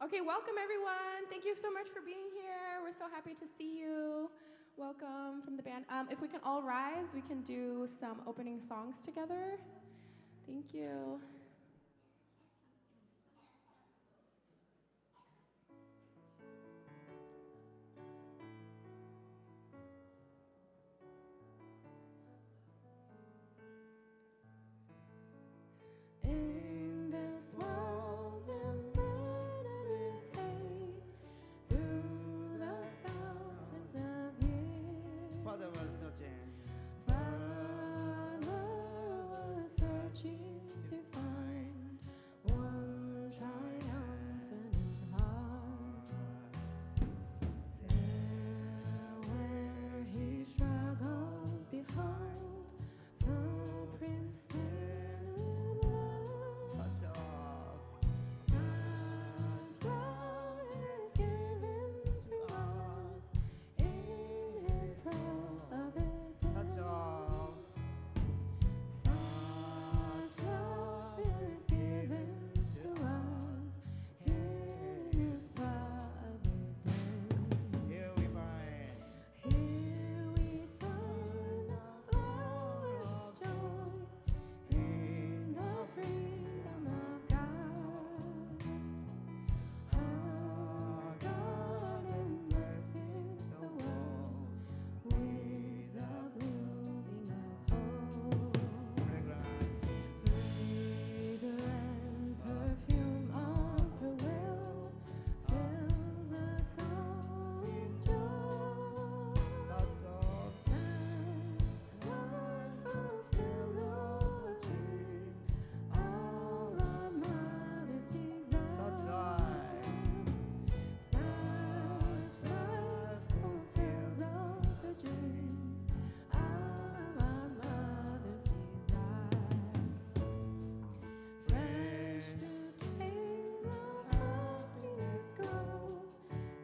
Okay, welcome everyone. Thank you so much for being here. We're so happy to see you. Welcome from the band. If we can all rise, we can do some opening songs together. Thank you. In this world embittered with hate, through the thousands of years, Father was searching. Father was searching to find one triumphant heart. There where he struggled, behold, the Prince standing love. Such love. Such love is given to us in his providence. Such love. Such love is given to us in his providence. Here we find. Here we find the flower of joy in the freedom of God. Our garden blesses the world with the blooming of hope. Fragrance. Fragrant perfume of her will fills us all with joy. Such love. Such love fulfills all the dreams all our mothers desire. Such life. Such love fulfills all the dreams of our mothers desire. Fresh bouquets of happiness grow,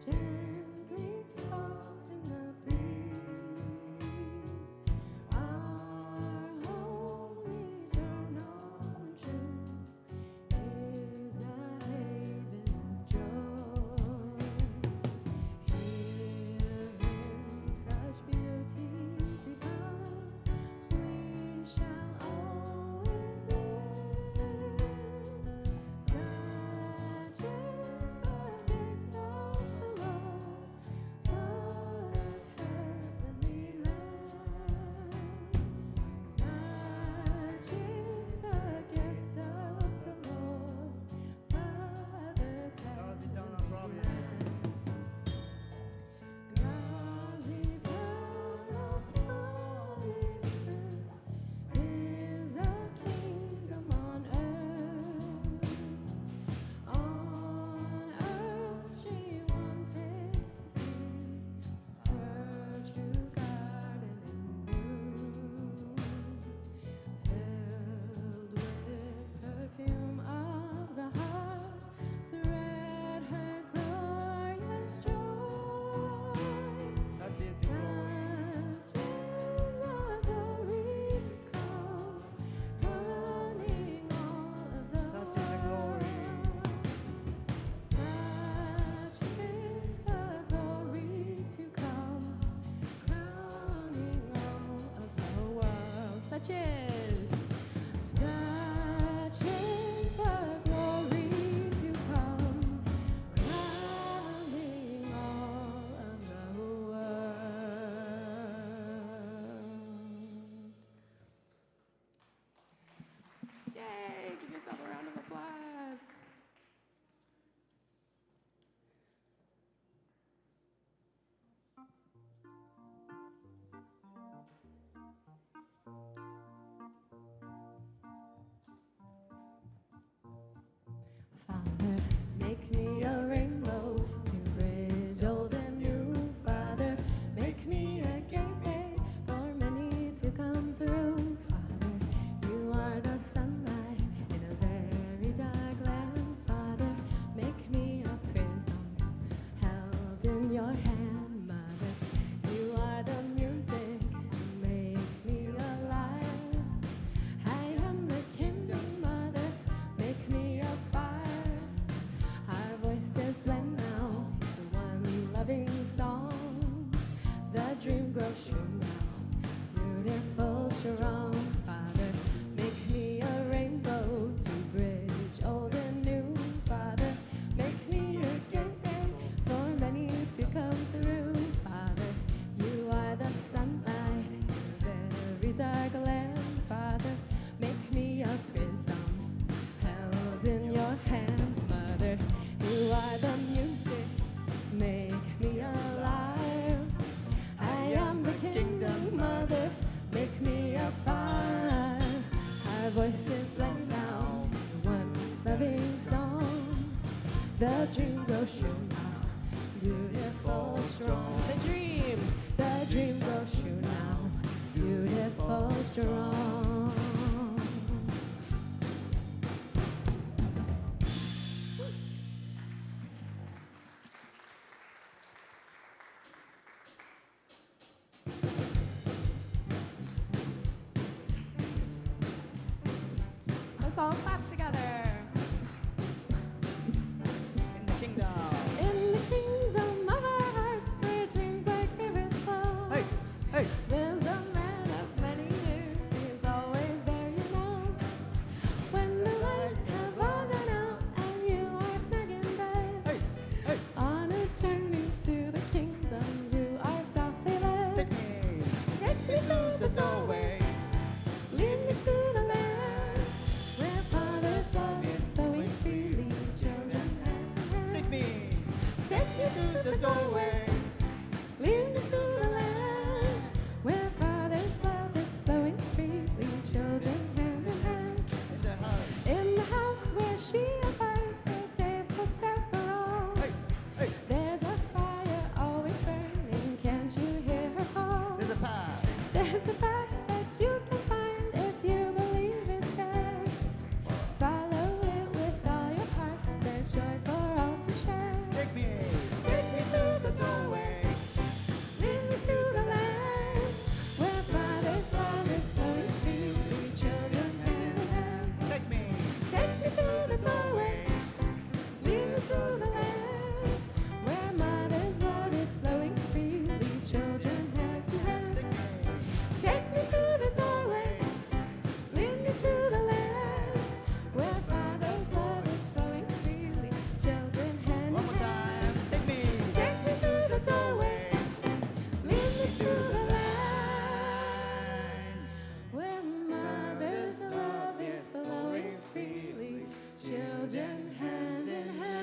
gently tossed in the breeze. Our home eternal and true is a haven of joy. Here in such beauty divine, we shall always live. Such is the gift of the Lord for this heavenly land. Such is the gift of the Lord for this God's eternal heavenly promise. land. God's eternal providence is the kingdom on earth. On earth she wanted to see her true garden in bloom, filled with perfume of the heart, spread her glorious joy. Such is the glory. Such is the glory to come, crowning all of the Such is the glory. Such is the glory to come, crowning all of the world. Such is the glory to come, crowning all of the world. Yay! Give yourself a round of applause. Father, make me a rainbow to bridge old and new. Father, make me a gateway for many to come through. Father, you are the sunlight in a very dark land. Father, make me a prism held in your hand. Mother, you are the music, make me alive. I am the kingdom, Mother, make me a fire. dream grows true now. Beautiful, strong Father, make me a rainbow to bridge old and new. Father, make me a gateway for many to come through. Father, you are the sunlight in a very dark land. Father, make me a prism held in your hand. Mother, you are the music, make me alive. I am the kingdom, Mother, make me a fire. Our voices blend now to one loving song. The dream grows true now, beautiful, strong. The dream grows true now, beautiful, strong. Let's all clap together. In the kingdom. In the kingdom of our hearts, where dreams like rivers flow. Hey, hey. There's a man of many years, he's always there, you know. When the lights have all gone out and you are snug in bed, Hey, hey. on a journey to the kingdom, you are softly led. Take me through the doorway. Lead me to the land where Father's love is flowing freely, children hand to hand. Take me through the doorway. Lead me to the land where Father's love is flowing freely, children hand in hand. In the house. In the house where she abides, the table set for all. Hey, hey. There's a fire always burning, can't you hear her call? There's a path. There's a path that you can find if you believe it's there. Follow it with all your heart, there's joy for all to share. Take me through the doorway. Lead me to the land where Father's love is flowing freely, children hand in hand. Take me through the doorway. Lead me to the land where Mother's love is flowing freely, children hand in hand. Take me through the doorway. Lead me to the land where Father's love is flowing freely, children hand One in more hand. time. Take me Through the doorway. Lead me to the land where Mother's love is flowing freely, children hand in hand.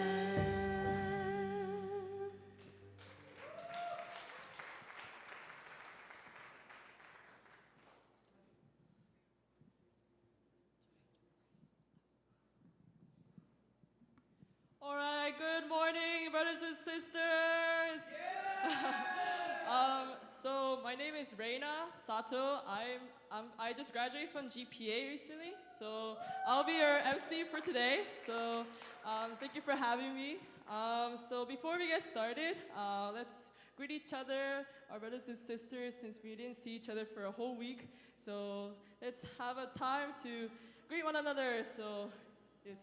All right, good morning, brothers and sisters. So my name is Reina Sato. I just graduated from GPA recently, so I'll be your MC for today. So thank you for having me. So before we get started, let's greet each other, our brothers and sisters, since we didn't see each other for a whole week. So let's have a time to greet one another. So yes.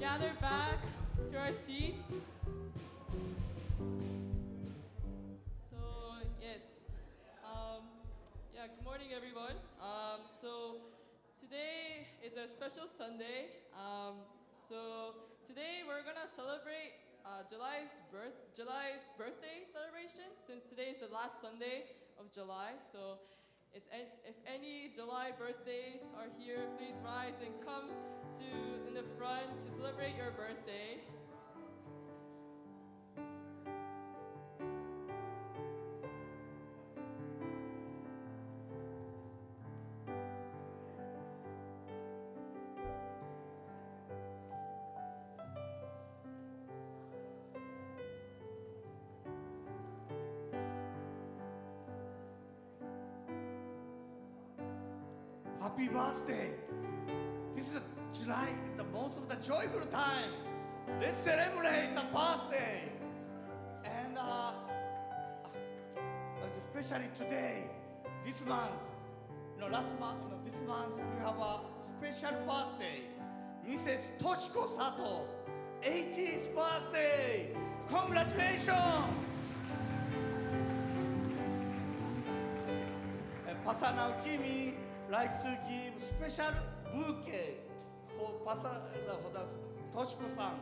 gather back to our seats. So, yes. Good morning, everyone. So, today is a special Sunday. Today we're gonna celebrate July's birthday celebration, since today is the last Sunday of July. So, if any July birthdays are here, please rise and come in the front to celebrate your birthday. Happy birthday. This is July, the most of the joyful time. Let's celebrate the birthday. And especially today, this month, this month we have a special birthday. Mrs. Toshiko Sato, 18th birthday. Congratulations. Pastor Naokimi like to give special bouquet for Toshiko-san.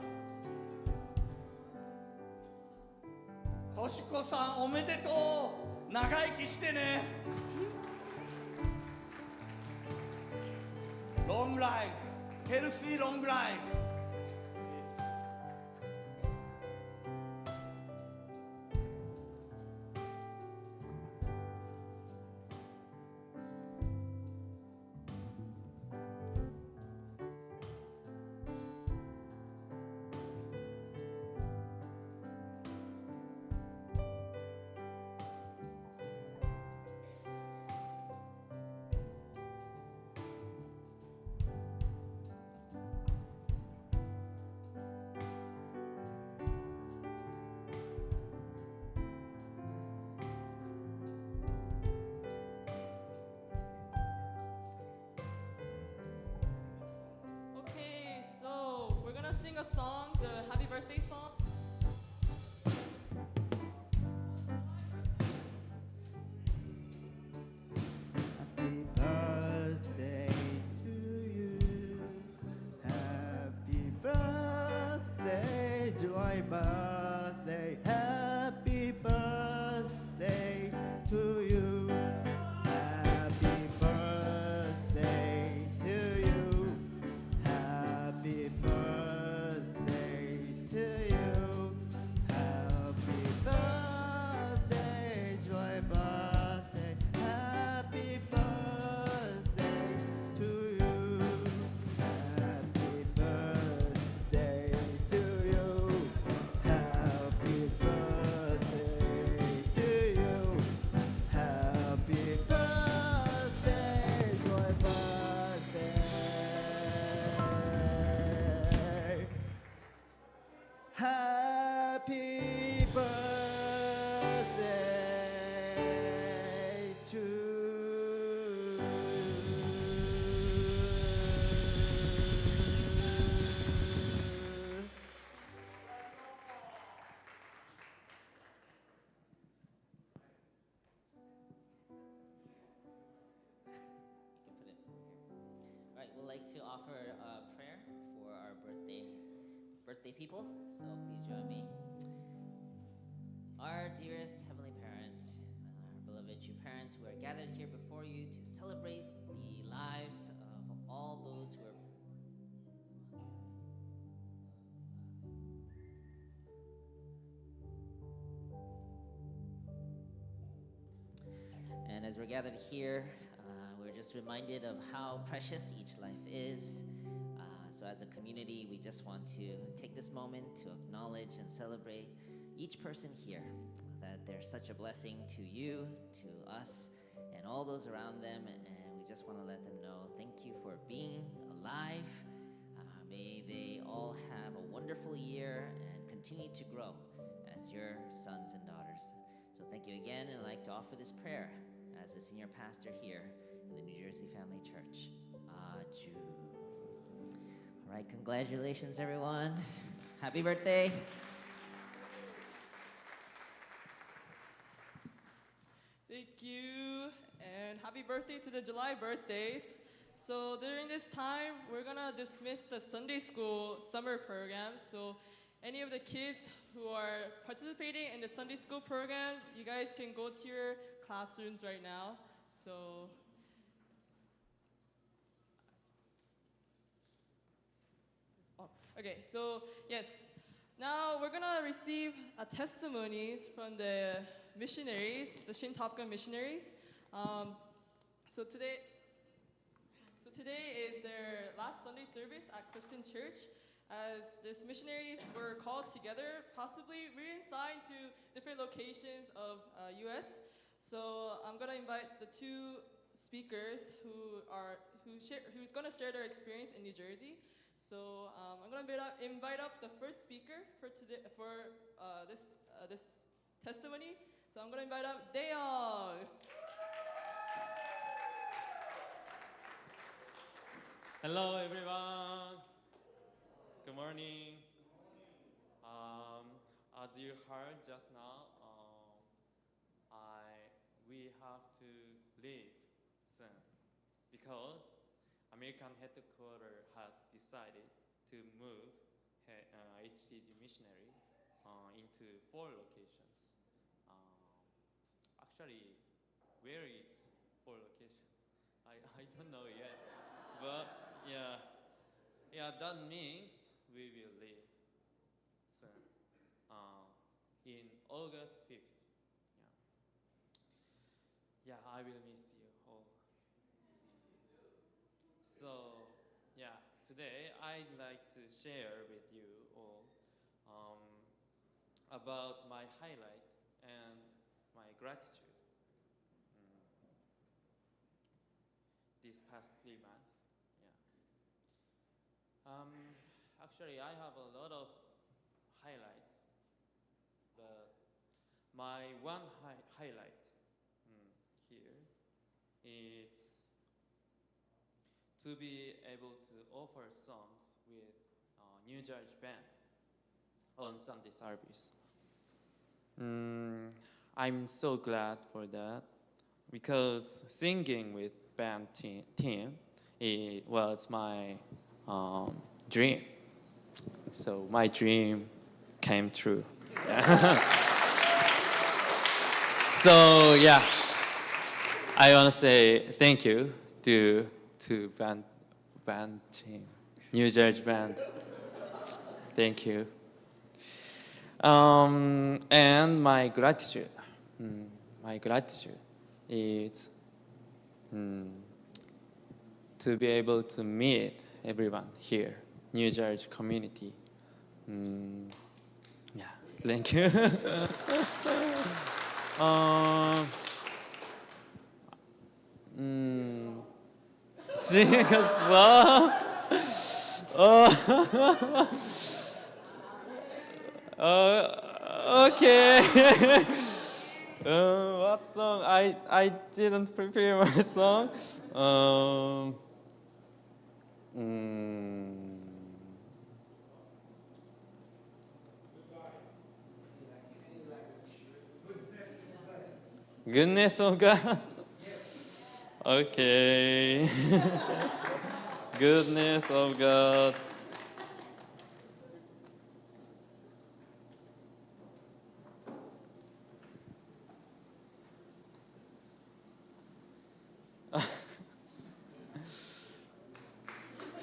Toshiko-san, おめでとう。長生きしてね。Long life, healthy long life. Okay, so we're gonna sing a song, the happy birthday song. Happy birthday to you. Happy birthday, joy birthday. Happy birthday to you. Happy birthday to you. Happy birthday to you. Happy birthday, joy birthday. Happy birthday to you. Happy birthday to you. Happy birthday to you. Happy birthday, joy birthday. Happy birthday to You can put it here. All right, we'd like to offer a prayer for our birthday people. So please join me. Our dearest Heavenly Parent, our beloved true parents, we are gathered here before you to celebrate the lives of all those who are. And as we're gathered here, we're just reminded of how precious each life is. So as a community, we just want to take this moment to acknowledge and celebrate each person here, that they're such a blessing to you, to us, and all those around them. And we just want to let them know, thank you for being alive. May they all have a wonderful year and continue to grow as your sons and daughters. So thank you again, and I'd like to offer this prayer as the senior pastor here in the New Jersey Family Church. Aju. All right, congratulations, everyone. Happy birthday. Thank you, and happy birthday to the July birthdays. So during this time, we're gonna dismiss the Sunday school summer program. So any of the kids who are participating in the Sunday school program, you guys can go to your classrooms right now. So okay, so yes, now we're gonna receive a testimonies from the missionaries, the Shin Top Gun missionaries. So today is their last Sunday service at Clifton Church, as these missionaries were called together, possibly reassigned to different locations of U.S. So I'm gonna invite the two speakers who's gonna share their experience in New Jersey. So I'm gonna invite up the first speaker for today this testimony. So I'm gonna invite up Daeyoung. Hello, everyone. Good morning. As you heard just now, we have to leave soon because American headquarters has decided to move HCG Missionary into 4 locations. Actually, where is 4 locations? I don't know yet, but yeah, that means we will leave soon, in August 5th. Yeah, I will miss you all. So, yeah, today I'd like to share with you all about my highlight and my gratitude these past 3 months. Actually, I have a lot of highlights, but my one highlight here is to be able to offer songs with New Jersey band on Sunday service. I'm so glad for that because singing with band team it was my dream. So my dream came true. So yeah, I want to say thank you to band team, New Jersey band. Thank you. And my gratitude is to be able to meet everyone here, New Jersey community. Yeah, thank you. Sing a song. Okay. What song? I didn't prepare my song. Goodness of God. Okay. Goodness of God.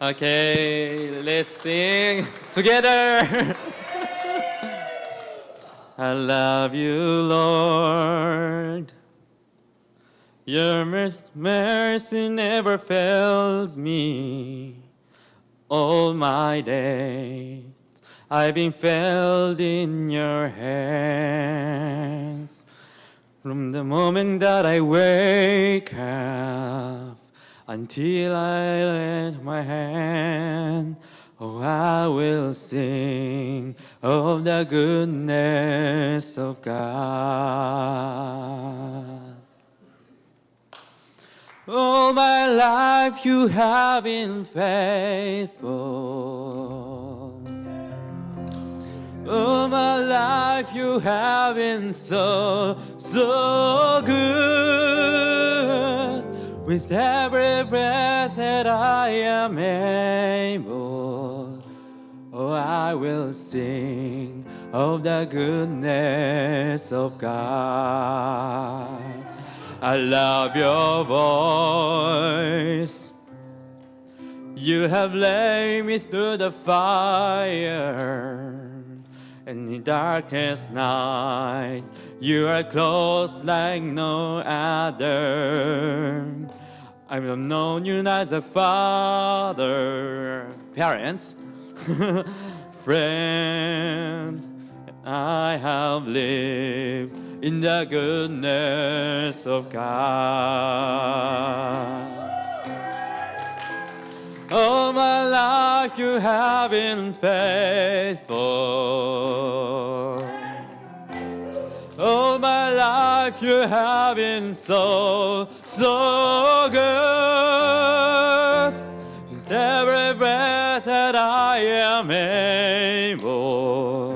Okay, let's sing together. I love you, Lord. Your mercy never fails me. All my days I've been held in your hands. From the moment that I wake up until I let my hand, oh, I will sing of the goodness of God. All my life you have been faithful. All my life you have been so, so good. With every breath that I am able, oh, I will sing of the goodness of God. I love your voice. You have led me through the fire, and in darkest night, you are close like no other. I have known you as a father, parents, friend. I have lived in the goodness of God. All my life you have been faithful. All my life you have been so, so good. With every breath that I am able,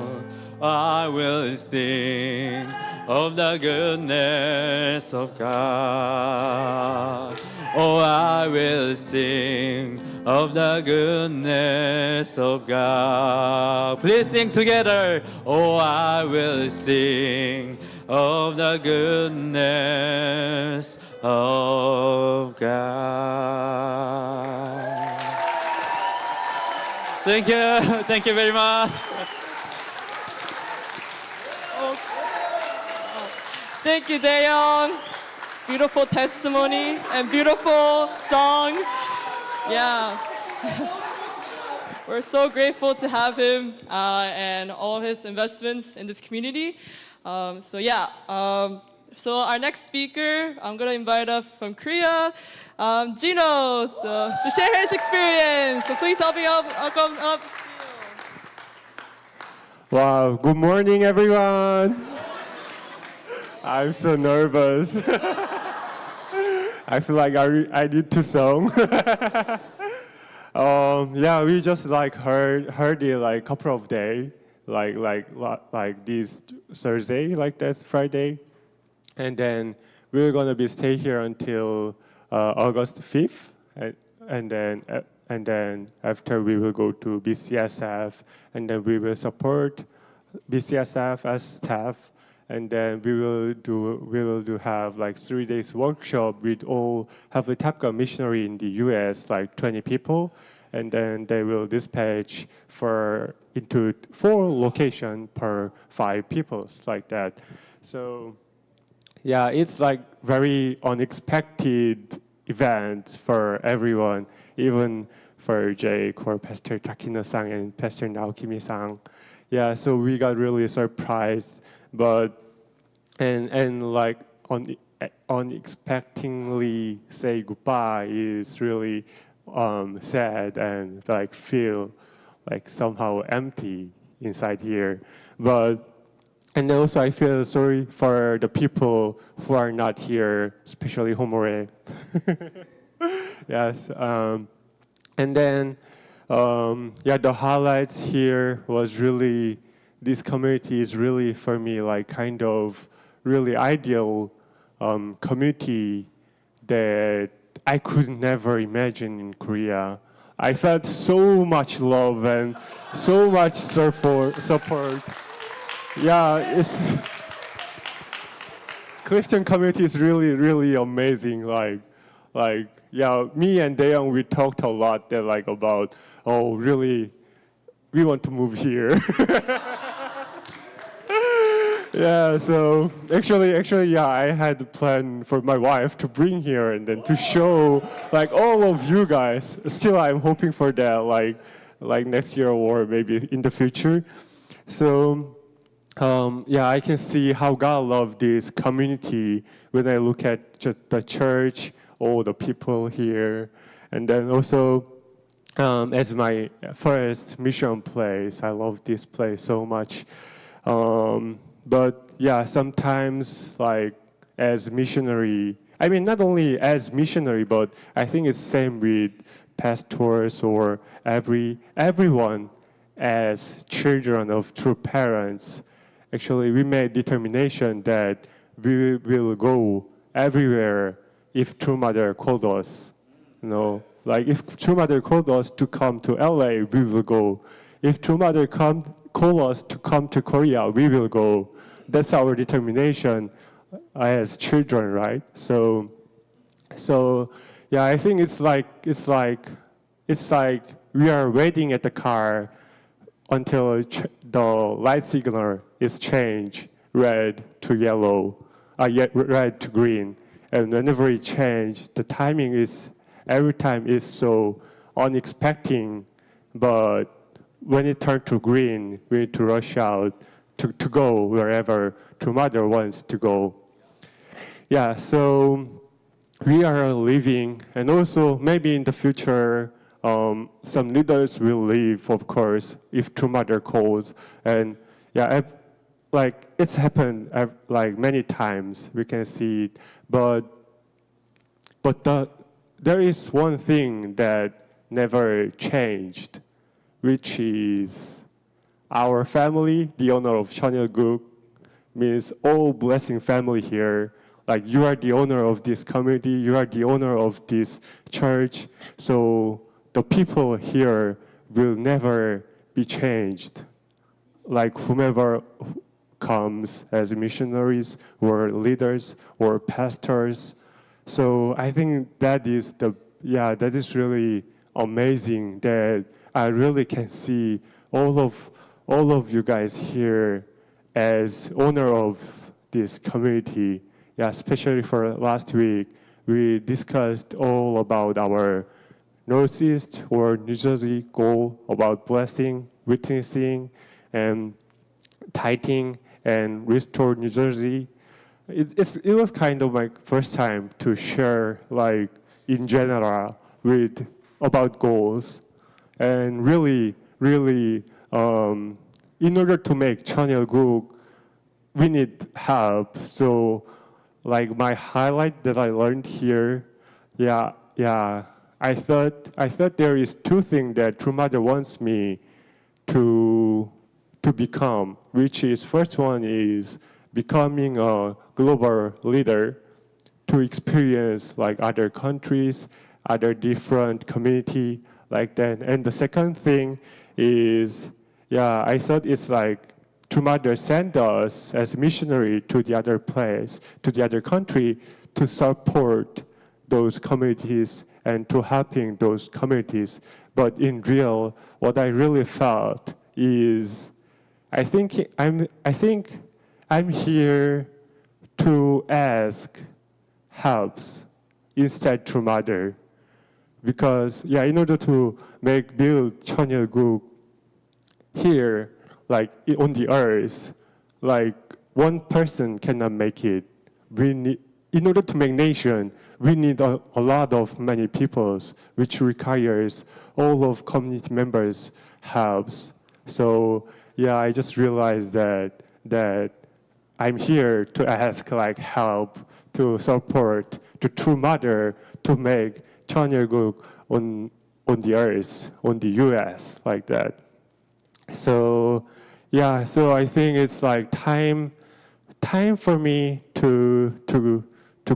I will sing of the goodness of God. Oh, I will sing of the goodness of God. Please sing together. Oh, I will sing of the goodness of God. Thank you. Thank you very much. Thank you, Daeyoung. Beautiful testimony and beautiful song. Yeah. We're so grateful to have him and all his investments in this community. So our next speaker, I'm gonna invite up from Korea, Gino, to share his experience. So please help me up, come up. Wow, good morning, everyone. I'm so nervous. I feel like I need to song. Yeah, we just heard it like couple of days, like this Thursday, like that Friday, and then we're gonna be stay here until August 5th, and then after we will go to BCSF, and then we will support BCSF as staff. And then we will have like 3 days workshop with all Heavenly Tapka missionary in the U.S., like 20 people, and then they will dispatch into 4 locations per 5 people, like that. So yeah, it's like very unexpected event for everyone, even for Jake or Pastor Takino-san and Pastor Naokimi-san. Yeah, so we got really surprised. But and like unexpectedly say goodbye is really sad and like feel like somehow empty inside here. And also I feel sorry for the people who are not here, especially Homore. Yes. And then the highlights here was really. This community is really, for me, like kind of really ideal community that I could never imagine in Korea. I felt so much love and so much support. Yeah, Christian community is really, really amazing. Yeah, me and Daeyoung, we talked a lot that about, oh, really, we want to move here. Yeah, so actually, yeah, I had a plan for my wife to bring here and then to show like all of you guys. Still, I'm hoping for that, like next year or maybe in the future. So, yeah, I can see how God loved this community when I look at just the church, all the people here, and then also as my first mission place, I love this place so much. But yeah, sometimes like as missionary, I mean, not only as missionary, but I think it's same with pastors or everyone as children of true parents. Actually, we made determination that we will go everywhere if True Mother called us. You know, like if True Mother called us to come to LA, we will go. If True Mother call us to come to Korea, we will go. That's our determination as children, right? So yeah, I think it's like we are waiting at the car until the light signal is changed red to yellow, red to green, and whenever it changes, the timing is every time is so unexpected. But when it turns to green, we need to rush out to go wherever True Mother wants to go. Yeah, so we are living, and also maybe in the future, some leaders will leave, of course, if True Mother calls. And yeah, like it's happened like many times. We can see it, but there is one thing that never changed, which is our family, the owner of Cheonyeolguk, means all blessing family here. Like you are the owner of this community, you are the owner of this church, so the people here will never be changed. Like whomever comes as missionaries or leaders or pastors. So I think that is really amazing that I really can see all of you guys here as owner of this community. Yeah, especially for last week, we discussed all about our Northeast or New Jersey goal about blessing, witnessing, and tithing and restore New Jersey. It was kind of my first time to share like in general about goals, and really in order to make Cheonyeolguk, we need help. So like my highlight that I learned here, I thought there is two things that True Mother wants me to become, which is first one is becoming a global leader to experience like other countries, other different community like that. And the second thing is, I thought it's like True Mother sent us as missionary to the other place, to the other country, to support those communities and to helping those communities. But in real, what I really felt is, I think I'm here to ask helps instead True Mother, because in order to build Cheonyeolguk here, like on the earth, like one person cannot make it. In order to make nation, we need a lot of many peoples, which requires all of community members' helps. So I just realized that I'm here to ask like help, to support, to True Mother to make Cheonyeolguk on the earth, on the U.S. like that. So I think it's like time for me to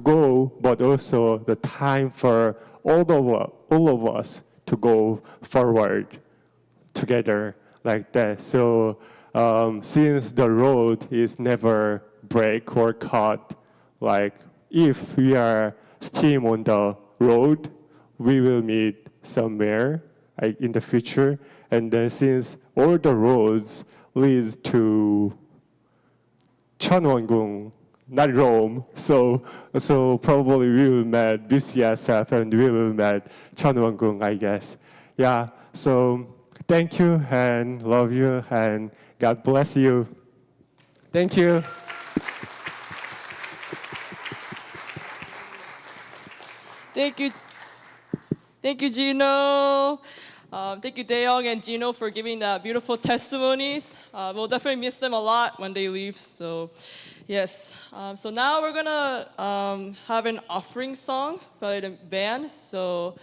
go, but also the time for all of us to go forward together like that. So since the road is never break or cut, like if we are still on the road, we will meet somewhere like in the future. And then since all the roads leads to Cheonwon-gung, not Rome, so probably we will meet BCSF and we will meet Cheonwon-gung, I guess. So thank you and love you and God bless you. Thank you. Thank you, Gino. Thank you, Daeyoung and Gino, for giving that beautiful testimonies. We'll definitely miss them a lot when they leave. So, Yes. So now we're gonna have an offering song by the band. So,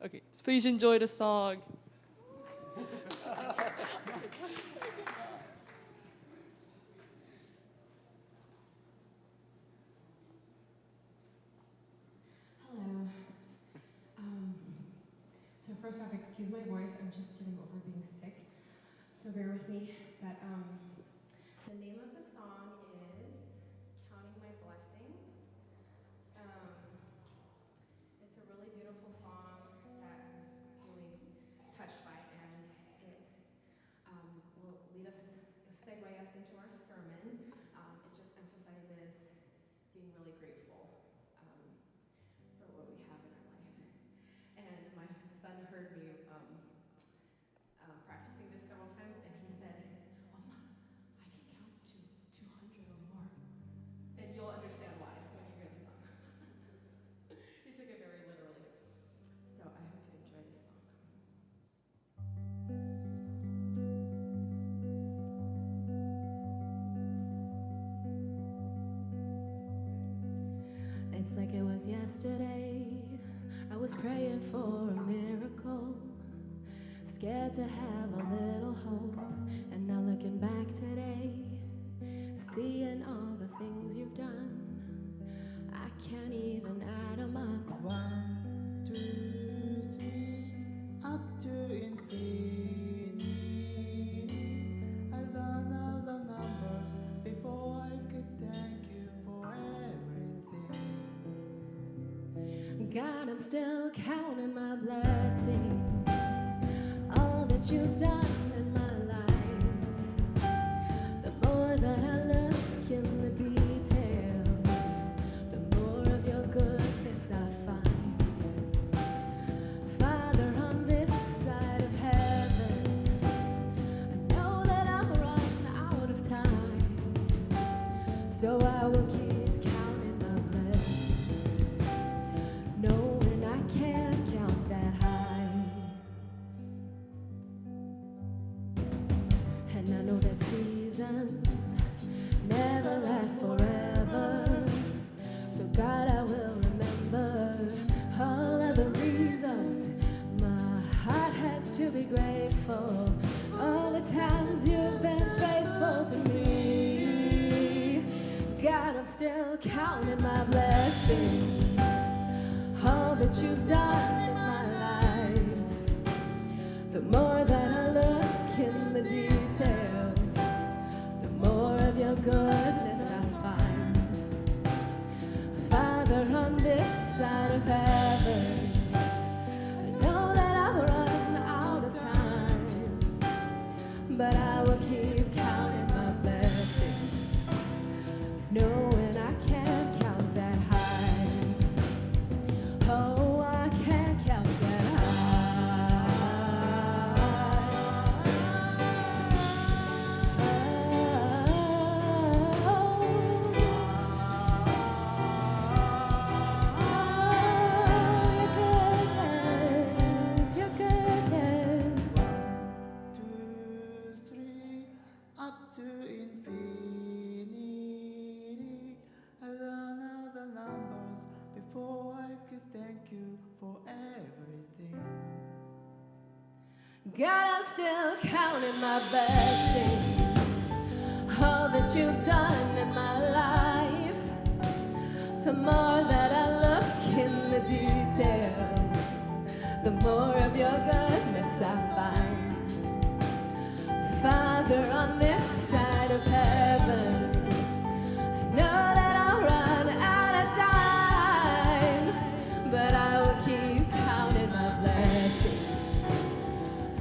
okay, please enjoy the song. Hello. So first off, excuse my voice. I'm just getting over being sick, so bear with me. But the name of the song is "Counting My Blessings." It's a really beautiful song that I'm really touched by, and it will lead us, segue us into our sermon. It just emphasizes being really grateful for what we have in our life. And my son heard me practicing this several times, and he said, "Mama, I can count to 200 or more." And you'll understand why when you hear the song. He took it very literally. So I hope you enjoy this song. It's like it was yesterday. I was praying for a miracle, scared to have a little hope. And now looking back today, seeing all the things you've done, I can't even add them up. 1, 2, 3, up to infinity. I learned all the numbers before I could thank you for everything. God, I'm still counting my blessings, all that you've done in my life. The more that I look in the details, the more of your goodness I find. Father, on this side of heaven, I know that I'll run out of time, so I will keep counting my blessings, knowing I can't count that high. And I know that seasons never last forever, so God, I will remember all of the reasons my heart has to be grateful, all the times you've been faithful to me. God, I'm still counting my blessings, all that you've done in my life. The more that I look in the details, the more of your goodness I find. Father, on this side of heaven, I know that I'll run out of time, but I will keep counting my blessings, knowing I can't count that high. Oh, I can't count that your goodness. 2, 3, up to infinity. I learned all the numbers before I could thank you for everything. God, I'm still counting my blessings, all that you've done in my life. The more that I look in the details, the more of your goodness I find. Father, on this side of heaven, I know that I'll run out of time, but I will keep counting my blessings,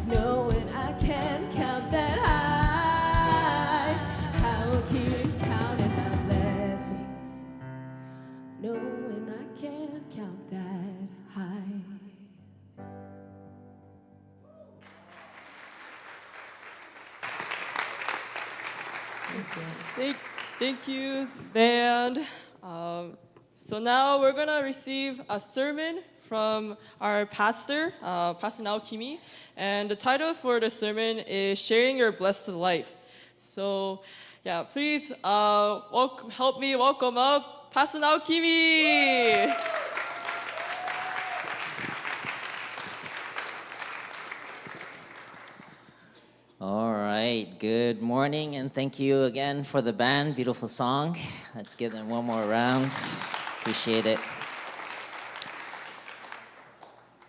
knowing I can't count that high. I will keep counting my blessings, knowing I can't count that high. Thank you, band. So now we're gonna receive a sermon from our pastor, Pastor Naokimi. And the title for the sermon is Sharing Your Blessed Life. So, yeah, please help me welcome up Pastor Naokimi. All right, good morning, and thank you again for the band. Beautiful song. Let's give them one more round. Appreciate it.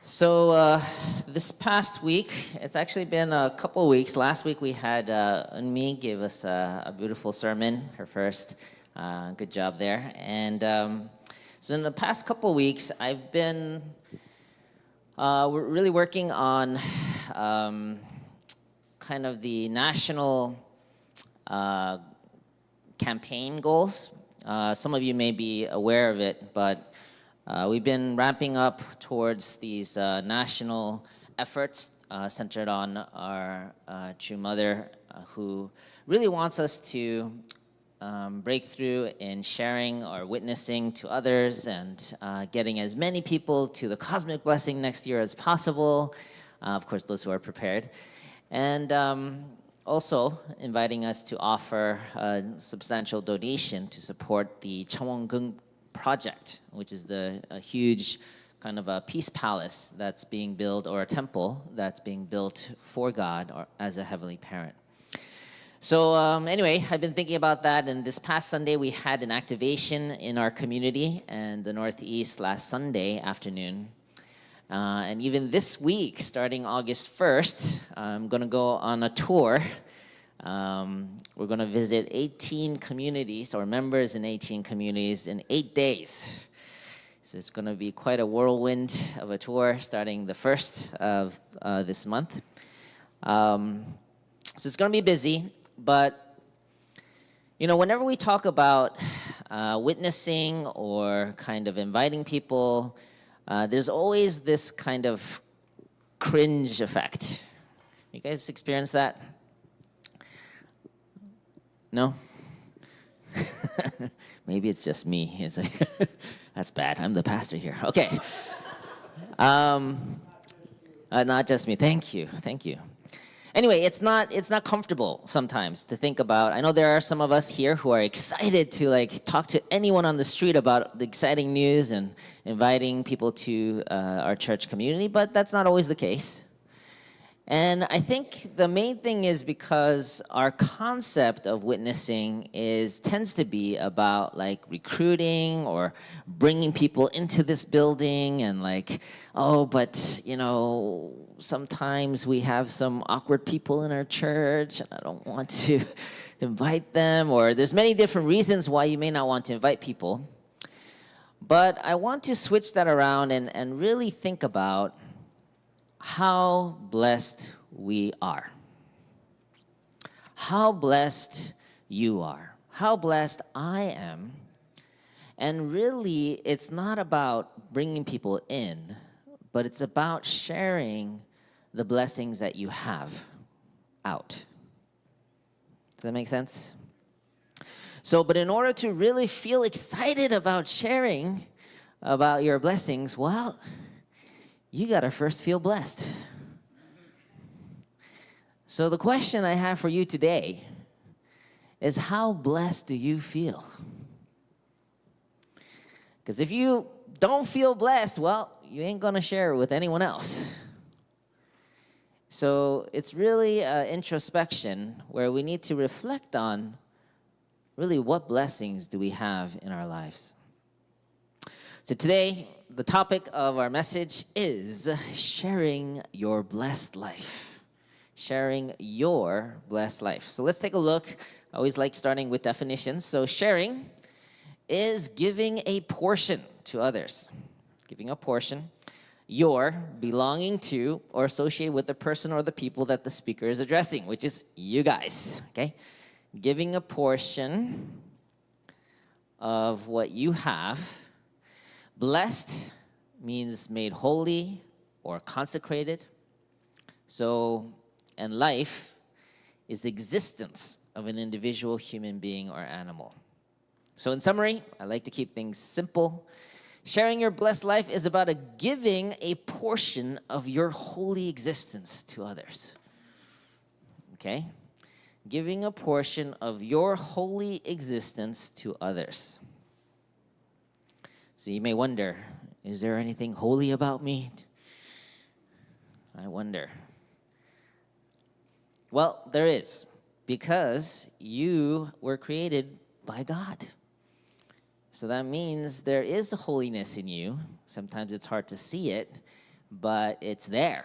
So this past week, it's actually been a couple weeks. Last week we had Eunmi give us a beautiful sermon, her first. Good job there. And so in the past couple weeks, I've been really working on kind of the national campaign goals. Some of you may be aware of it, but we've been ramping up towards these national efforts centered on our true mother who really wants us to break through in sharing or witnessing to others and getting as many people to the cosmic blessing next year as possible. Of course, those who are prepared. And also inviting us to offer a substantial donation to support the Cheonggung project, which is a huge kind of a peace palace that's being built, or a temple that's being built for God or as a heavenly parent. So anyway, I've been thinking about that, and this past Sunday we had an activation in our community in the Northeast last Sunday afternoon. And even this week, starting August 1st, I'm going to go on a tour. We're going to visit 18 communities, or members in 18 communities, in 8 days. So it's going to be quite a whirlwind of a tour starting the 1st of this month. So it's going to be busy, but you know, whenever we talk about witnessing or kind of inviting people, there's always this kind of cringe effect. You guys experience that? No? Maybe it's just me. It's like, that's bad. I'm the pastor here. Okay. Not just me. Thank you. Thank you. Anyway, it's not comfortable sometimes to think about. I know there are some of us here who are excited to like talk to anyone on the street about the exciting news and inviting people to our church community, but that's not always the case. And I think the main thing is because our concept of witnessing tends to be about like recruiting or bringing people into this building and like, oh, but you know, sometimes we have some awkward people in our church and I don't want to invite them, or there's many different reasons why you may not want to invite people. But I want to switch that around and really think about how blessed we are. How blessed you are. How blessed I am. And really, it's not about bringing people in, but it's about sharing the blessings that you have out. Does that make sense? So, but in order to really feel excited about sharing about your blessings, well, you gotta first feel blessed. So the question I have for you today is, how blessed do you feel? Because if you don't feel blessed, well, you ain't gonna share it with anyone else. So it's really introspection where we need to reflect on really what blessings do we have in our lives. So today, the topic of our message is sharing your blessed life. Sharing your blessed life. So let's take a look. I always like starting with definitions. So sharing is giving a portion to others. Giving a portion. Your, belonging to, or associated with the person or the people that the speaker is addressing, which is you guys, okay? Giving a portion of what you have. Blessed means made holy or consecrated. So, and life is the existence of an individual human being or animal. So in summary, I like to keep things simple. Sharing your blessed life is about giving a portion of your holy existence to others. Okay? Giving a portion of your holy existence to others. So you may wonder, is there anything holy about me? I wonder. Well, there is, because you were created by God. So that means there is a holiness in you. Sometimes it's hard to see it, but it's there.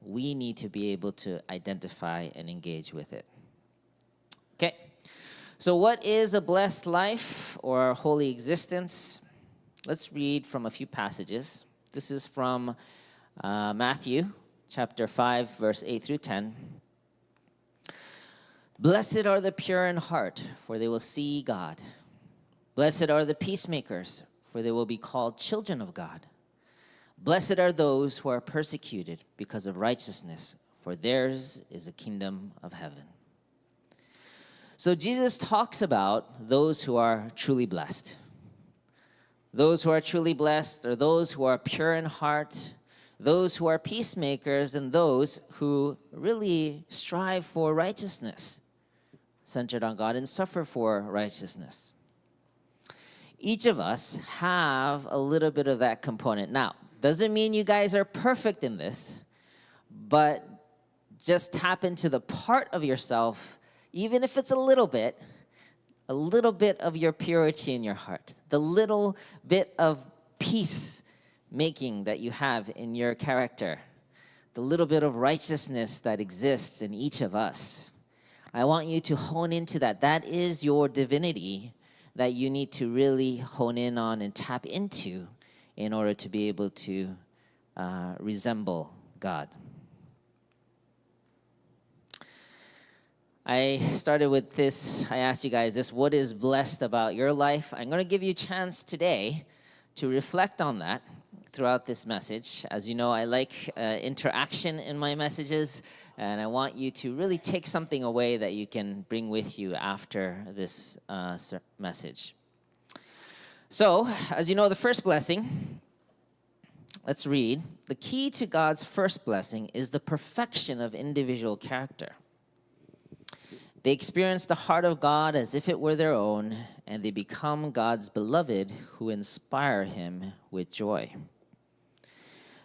We need to be able to identify and engage with it. Okay, so what is a blessed life or a holy existence? Let's read from a few passages. This is from Matthew chapter 5, verse 8 through 10. Blessed are the pure in heart, for they will see God. Blessed are the peacemakers, for they will be called children of God. Blessed are those who are persecuted because of righteousness, for theirs is the kingdom of heaven. So Jesus talks about those who are truly blessed. Those who are truly blessed are those who are pure in heart, those who are peacemakers, and those who really strive for righteousness, centered on God, and suffer for righteousness. Each of us have a little bit of that component. Now, doesn't mean you guys are perfect in this, but just tap into the part of yourself, even if it's a little bit of your purity in your heart, the little bit of peace making that you have in your character, the little bit of righteousness that exists in each of us. I want you to hone into that. That is your divinity that you need to really hone in on and tap into in order to be able to resemble God. I started with this. I asked you guys this: what is blessed about your life? I'm going to give you a chance today to reflect on that throughout this message. As you know, I like interaction in my messages, and I want you to really take something away that you can bring with you after this message. So, as you know, the first blessing, let's read. The key to God's first blessing is the perfection of individual character. They experience the heart of God as if it were their own, and they become God's beloved who inspire him with joy.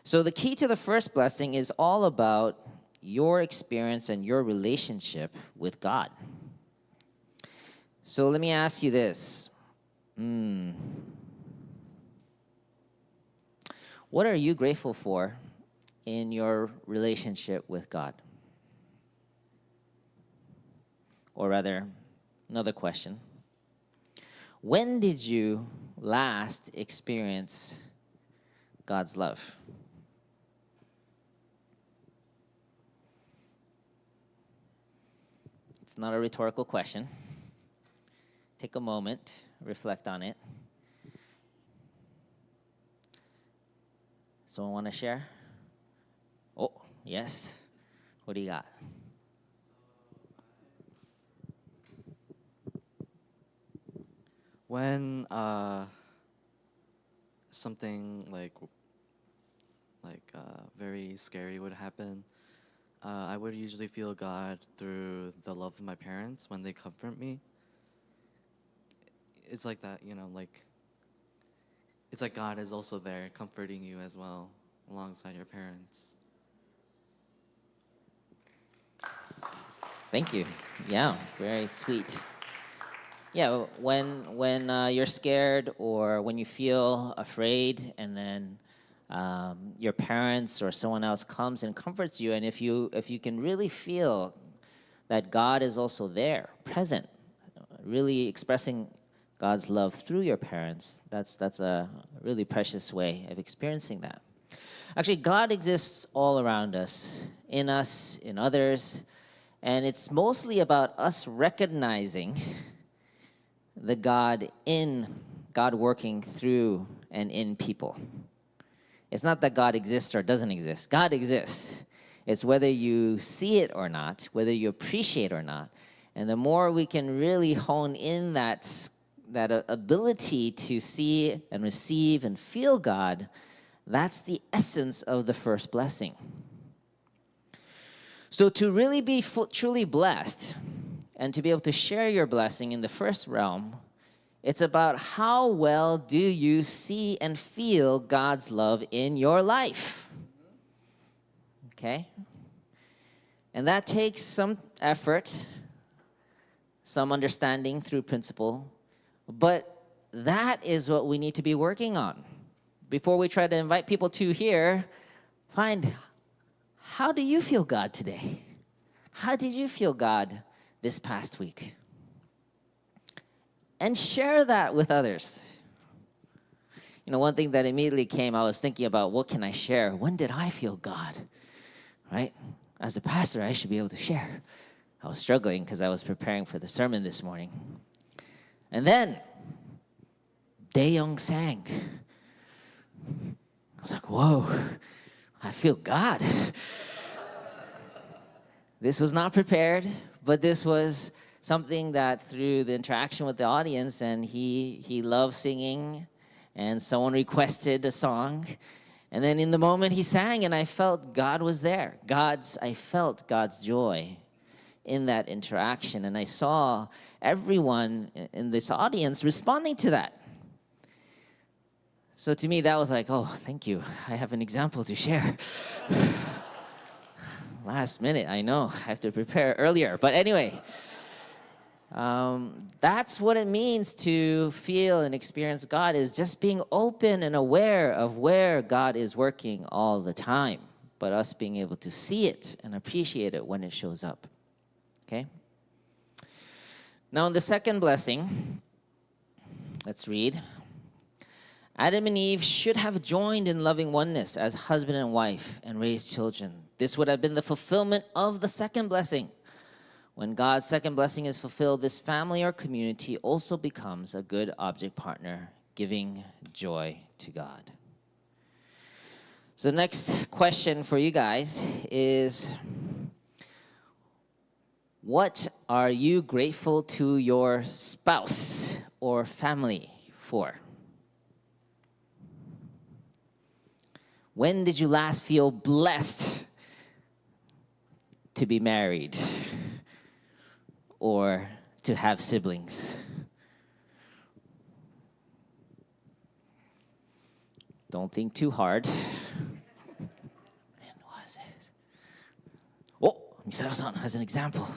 So the key to the first blessing is all about your experience and your relationship with God. So let me ask you this. What are you grateful for in your relationship with God? Or rather, another question. When did you last experience God's love? It's not a rhetorical question. Take a moment, reflect on it. Someone want to share? Oh, yes. What do you got? When something like very scary would happen, I would usually feel God through the love of my parents when they comfort me. It's like that, it's like God is also there comforting you as well alongside your parents. Thank you. Yeah, very sweet. Yeah, when you're scared or when you feel afraid, and then your parents or someone else comes and comforts you, and if you can really feel that God is also there, present, really expressing God's love through your parents, that's a really precious way of experiencing that. Actually, God exists all around us, in others, and it's mostly about us recognizing the God working through and in people. It's not that God exists or doesn't exist. God exists. It's whether you see it or not, whether you appreciate it or not. And the more we can really hone in that that ability to see and receive and feel God, that's the essence of the first blessing. So to really be truly blessed and to be able to share your blessing in the first realm, it's about how well do you see and feel God's love in your life. Okay? And that takes some effort, some understanding through principle, but that is what we need to be working on. Before we try to invite people to here, find, how do you feel God today? How did you feel God this past week? And share that with others. You know, one thing that immediately came, I was thinking about, what can I share? When did I feel God? Right? As a pastor, I should be able to share. I was struggling because I was preparing for the sermon this morning. And then, Dae-young sang. I was like, whoa, I feel God. This was not prepared, but this was something that through the interaction with the audience, and he loved singing, and someone requested a song. And then in the moment he sang, and I felt God was there. I felt God's joy in that interaction. And I saw everyone in this audience responding to that. So to me, that was like, oh, thank you. I have an example to share. Last minute, I know. I have to prepare earlier. But anyway, that's what it means to feel and experience God, is just being open and aware of where God is working all the time, but us being able to see it and appreciate it when it shows up. Okay? Now, in the second blessing, let's read. Adam and Eve should have joined in loving oneness as husband and wife and raised children. This would have been the fulfillment of the second blessing. When God's second blessing is fulfilled, this family or community also becomes a good object partner, giving joy to God. So the next question for you guys is, what are you grateful to your spouse or family for? When did you last feel blessed to be married or to have siblings? Don't think too hard. When was it? Oh, Misara-san has an example.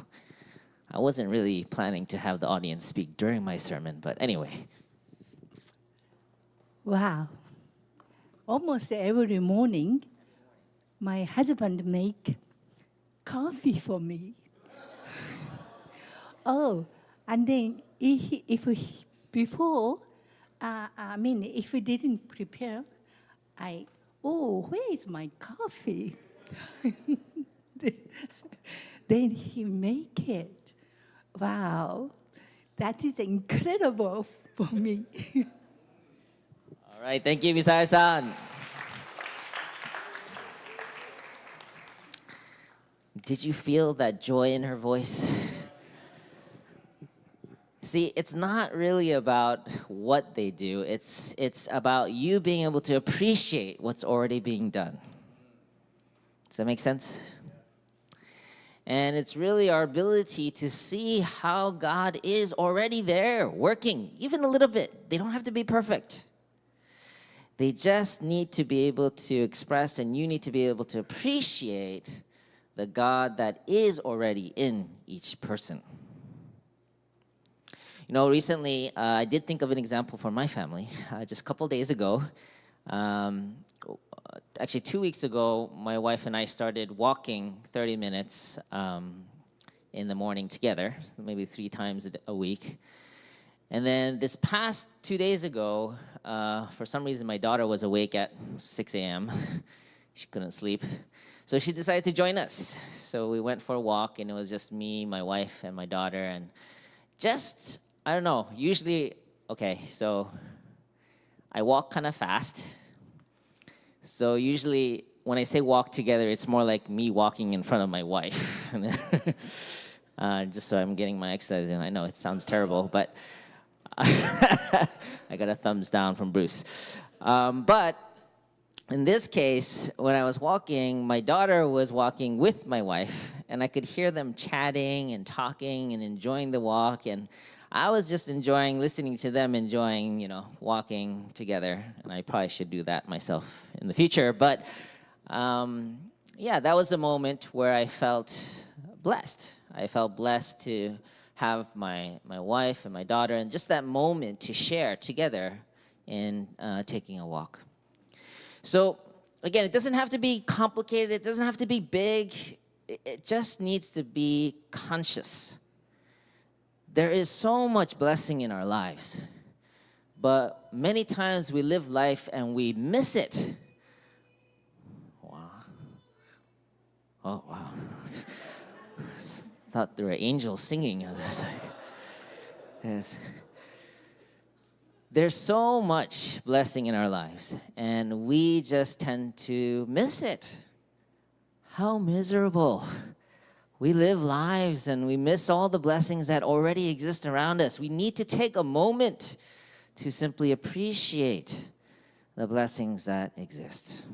I wasn't really planning to have the audience speak during my sermon, but anyway. Wow. Almost every morning, my husband make coffee for me. Oh, and then if we didn't prepare, where is my coffee? Then he make it. Wow, that is incredible for me. All right, thank you, Misara-san. Did you feel that joy in her voice? See, it's not really about what they do. It's about you being able to appreciate what's already being done. Does that make sense? And it's really our ability to see how God is already there, working, even a little bit. They don't have to be perfect. They just need to be able to express, and you need to be able to appreciate the God that is already in each person. You know, recently, I did think of an example for my family. Just a couple days ago, actually 2 weeks ago, my wife and I started walking 30 minutes in the morning together, maybe 3 times a week. And then this past 2 days ago, for some reason, my daughter was awake at 6 a.m. She couldn't sleep. So she decided to join us. So we went for a walk, and it was just me, my wife, and my daughter. And just, I don't know, usually, okay, so I walk kind of fast. So usually when I say walk together, it's more like me walking in front of my wife. Just so I'm getting my exercise in. I know it sounds terrible, but I got a thumbs down from Bruce. But in this case, when I was walking, my daughter was walking with my wife, and I could hear them chatting and talking and enjoying the walk. And I was just enjoying listening to them, enjoying, walking together. And I probably should do that myself in the future. But yeah, that was a moment where I felt blessed. I felt blessed to have my wife and my daughter, and just that moment to share together in taking a walk. So again, it doesn't have to be complicated. It doesn't have to be big. It just needs to be conscious. There is so much blessing in our lives, but many times we live life and we miss it. Wow. Oh, wow. Thought there were angels singing. Yes. There's so much blessing in our lives, and we just tend to miss it. How miserable. We live lives and we miss all the blessings that already exist around us. We need to take a moment to simply appreciate the blessings that exist.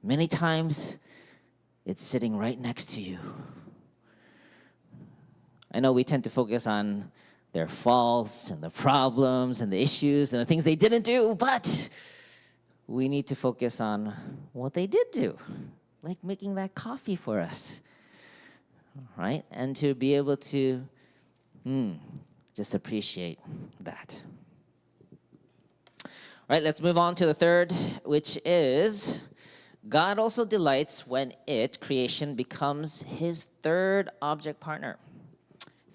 Many times, it's sitting right next to you. I know we tend to focus on their faults and the problems and the issues and the things they didn't do, but we need to focus on what they did do, like making that coffee for us, right? And to be able to just appreciate that. All right, let's move on to the third, which is God also delights when creation, becomes his third object partner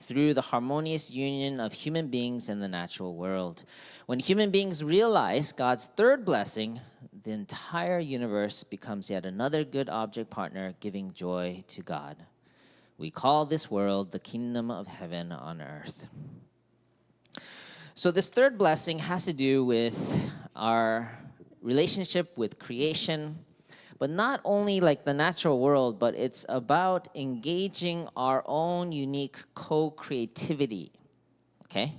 through the harmonious union of human beings in the natural world. When human beings realize God's third blessing, the entire universe becomes yet another good object partner, giving joy to God. We call this world the kingdom of heaven on earth. So this third blessing has to do with our relationship with creation, but not only like the natural world, but it's about engaging our own unique co-creativity, okay?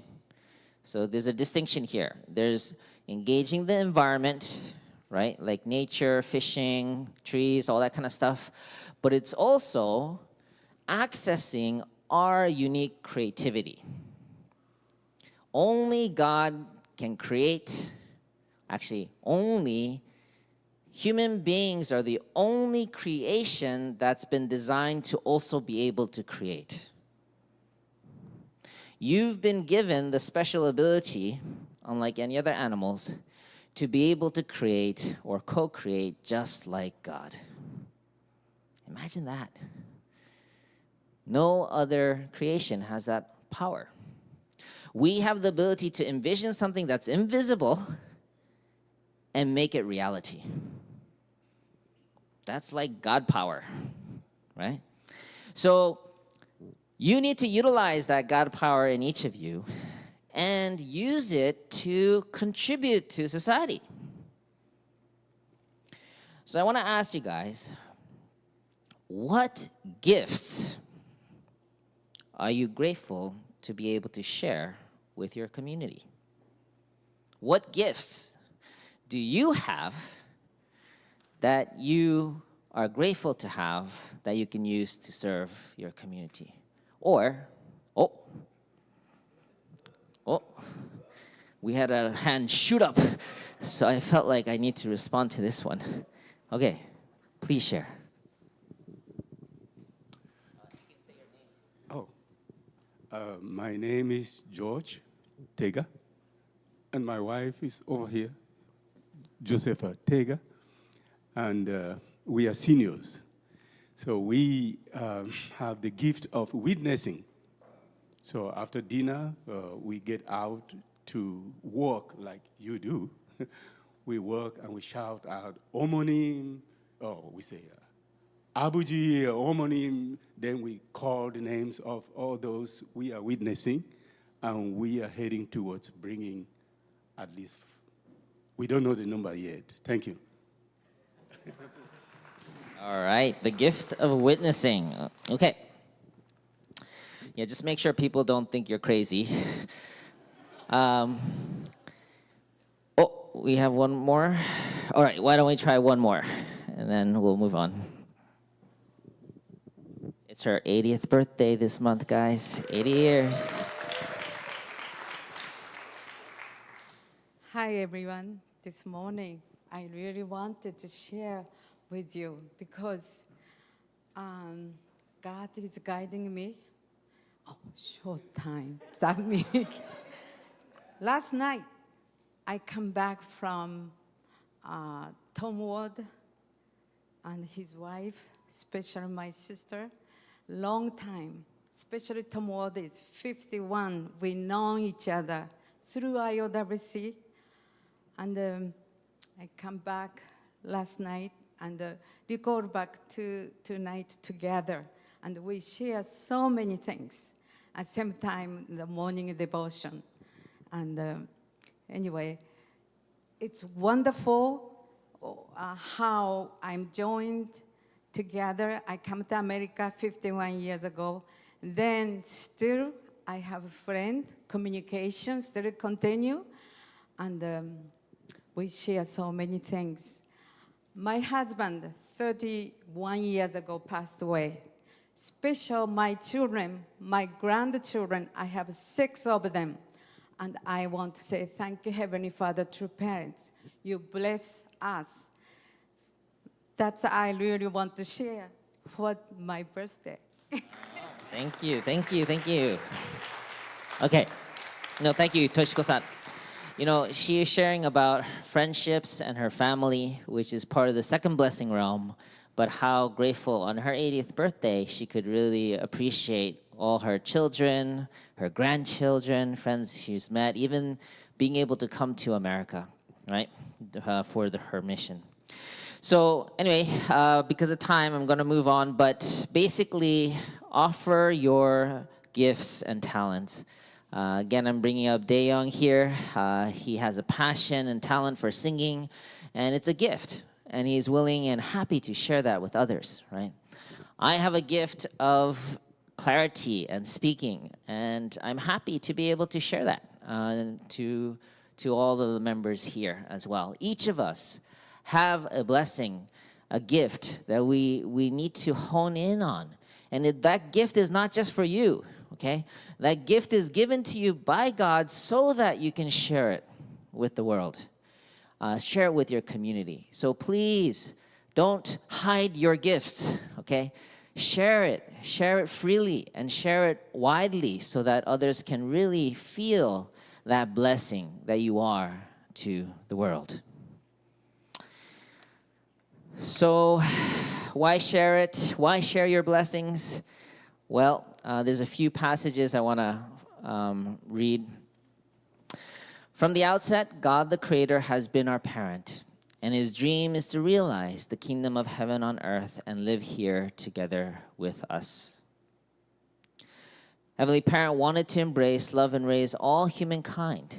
So there's a distinction here. There's engaging the environment, right? Like nature, fishing, trees, all that kind of stuff. But it's also accessing our unique creativity. Only God can create, actually, only human beings are the only creation that's been designed to also be able to create. You've been given the special ability, unlike any other animals, to be able to create or co-create just like God. Imagine that. No other creation has that power. We have the ability to envision something that's invisible and make it reality. That's like God power, right? So you need to utilize that God power in each of you and use it to contribute to society. So I want to ask you guys, what gifts are you grateful to be able to share with your community? What gifts do you have that you are grateful to have that you can use to serve your community? Or, we had a hand shoot up, so I felt like I need to respond to this one. Okay, please share. My name is George Tega, and my wife is over here, Josepha Tega, and we are seniors. So we have the gift of witnessing. So after dinner, we get out to work like you do. We work and we shout out, Omonim, we say, Abuji, Omonim, then we call the names of all those we are witnessing, and we are heading towards bringing at least, we don't know the number yet. Thank you. All right, the gift of witnessing. Okay. Yeah, just make sure people don't think you're crazy. Oh, we have one more. All right, why don't we try one more, and then we'll move on. It's her 80th birthday this month, guys. 80 years. Hi, everyone. This morning, I really wanted to share with you because God is guiding me. Oh, short time. That means last night, I come back from Tom Ward and his wife, especially my sister, long time. Especially Tom Ward is 51. We know each other through IOWC. And I come back last night and record back tonight together. And we share so many things. At the same time, the morning devotion. And anyway, it's wonderful how I'm joined together. I come to America 51 years ago. Then still, I have a friend, communication still continue. And we share so many things. My husband, 31 years ago, passed away. Special my children, my grandchildren, I have 6 of them. And I want to say thank you, Heavenly Father, true parents. You bless us. That's I really want to share for my birthday. Thank you, thank you, thank you. Okay. No, thank you, Toshiko-san. You know, she is sharing about friendships and her family, which is part of the second blessing realm, but how grateful on her 80th birthday she could really appreciate all her children, her grandchildren, friends she's met, even being able to come to America, right, for her mission. So anyway, because of time, I'm going to move on, but basically offer your gifts and talents. Again, I'm bringing up Daeyoung here. He has a passion and talent for singing, and it's a gift. And he's willing and happy to share that with others, right? I have a gift of clarity and speaking, and I'm happy to be able to share that to all of the members here as well. Each of us have a blessing, a gift that we need to hone in on. And that gift is not just for you. Okay? That gift is given to you by God so that you can share it with the world. Share it with your community. So please don't hide your gifts, okay? Share it freely and share it widely so that others can really feel that blessing that you are to the world. So why share it? Why share your blessings? Well, there's a few passages I want to read. From the outset, God the Creator has been our parent, and His dream is to realize the kingdom of heaven on earth and live here together with us. Heavenly Parent wanted to embrace, love, and raise all humankind.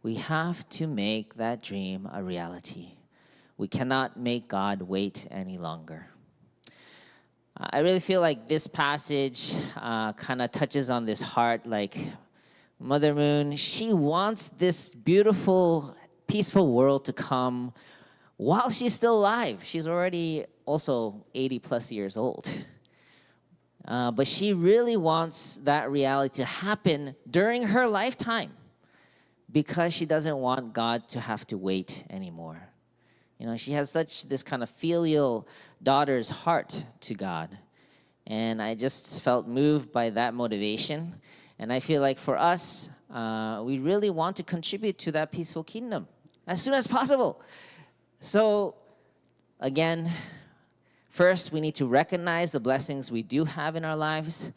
We have to make that dream a reality. We cannot make God wait any longer. I really feel like this passage kind of touches on this heart, like Mother Moon, she wants this beautiful, peaceful world to come while she's still alive. She's already also 80 plus years old. But she really wants that reality to happen during her lifetime because she doesn't want God to have to wait anymore. You know, she has this kind of filial daughter's heart to God. And I just felt moved by that motivation. And I feel like for us, we really want to contribute to that peaceful kingdom as soon as possible. So, again, first we need to recognize the blessings we do have in our lives,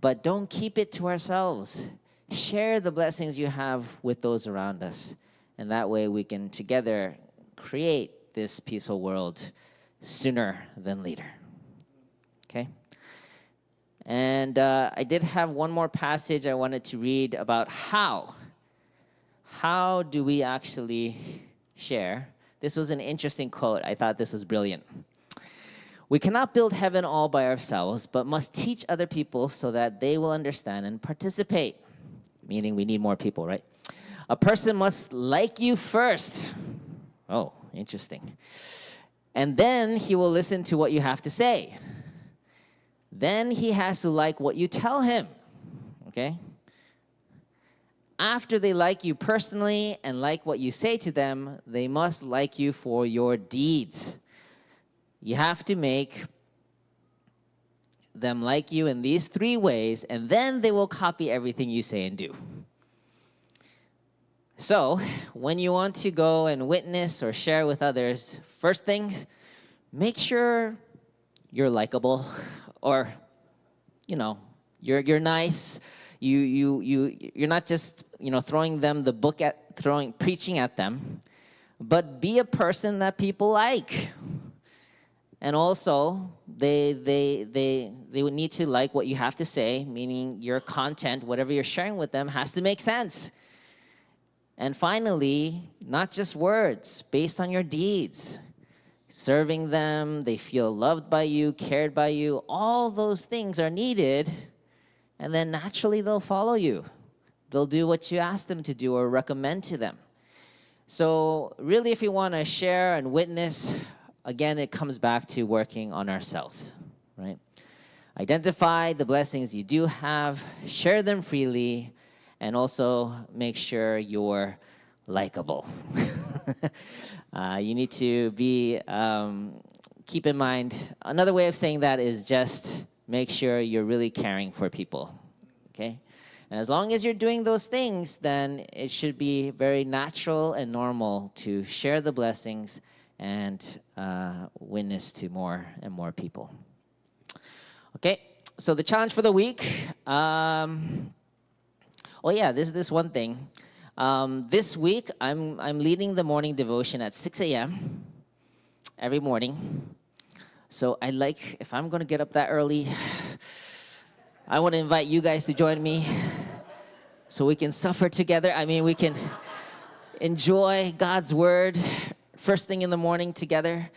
but don't keep it to ourselves. Share the blessings you have with those around us. And that way we can together create this peaceful world sooner than later. Okay? And I did have one more passage I wanted to read about how do we actually share. This was an interesting quote. I thought this was brilliant. We cannot build heaven all by ourselves, but must teach other people so that they will understand and participate. Meaning we need more people, right? A person must like you first. Oh, interesting. And then he will listen to what you have to say. Then he has to like what you tell him. Okay? After they like you personally and like what you say to them, they must like you for your deeds. You have to make them like you in these 3 ways, and then they will copy everything you say and do. So, when you want to go and witness or share with others, first things, make sure you're likable, or, you're nice. You're not just, throwing them the book preaching at them, but be a person that people like. And also, they would need to like what you have to say, meaning your content, whatever you're sharing with them, has to make sense. And finally, not just words, based on your deeds. Serving them, they feel loved by you, cared by you, all those things are needed, and then naturally they'll follow you. They'll do what you ask them to do or recommend to them. So really, if you want to share and witness, again, it comes back to working on ourselves, right? Identify the blessings you do have, share them freely, and also make sure you're likable. You need to be, keep in mind, another way of saying that is just make sure you're really caring for people, okay? And as long as you're doing those things, then it should be very natural and normal to share the blessings and witness to more and more people. Okay, so the challenge for the week. This one thing. This week, I'm leading the morning devotion at 6 a.m. every morning. So if I'm going to get up that early, I want to invite you guys to join me so we can suffer together. We can enjoy God's word first thing in the morning together.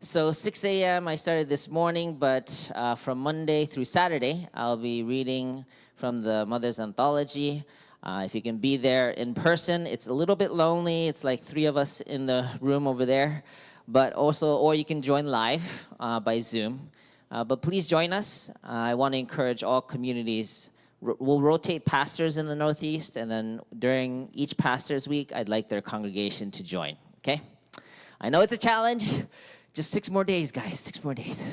So 6 a.m. I started this morning, but from Monday through Saturday, I'll be reading from the Mother's Anthology. If you can be there in person, it's a little bit lonely. It's like 3 of us in the room over there. But also, or you can join live by Zoom. But please join us. I want to encourage all communities. We'll rotate pastors in the Northeast, and then during each pastor's week, I'd like their congregation to join, okay? I know it's a challenge. Just 6 more days, guys, 6 more days.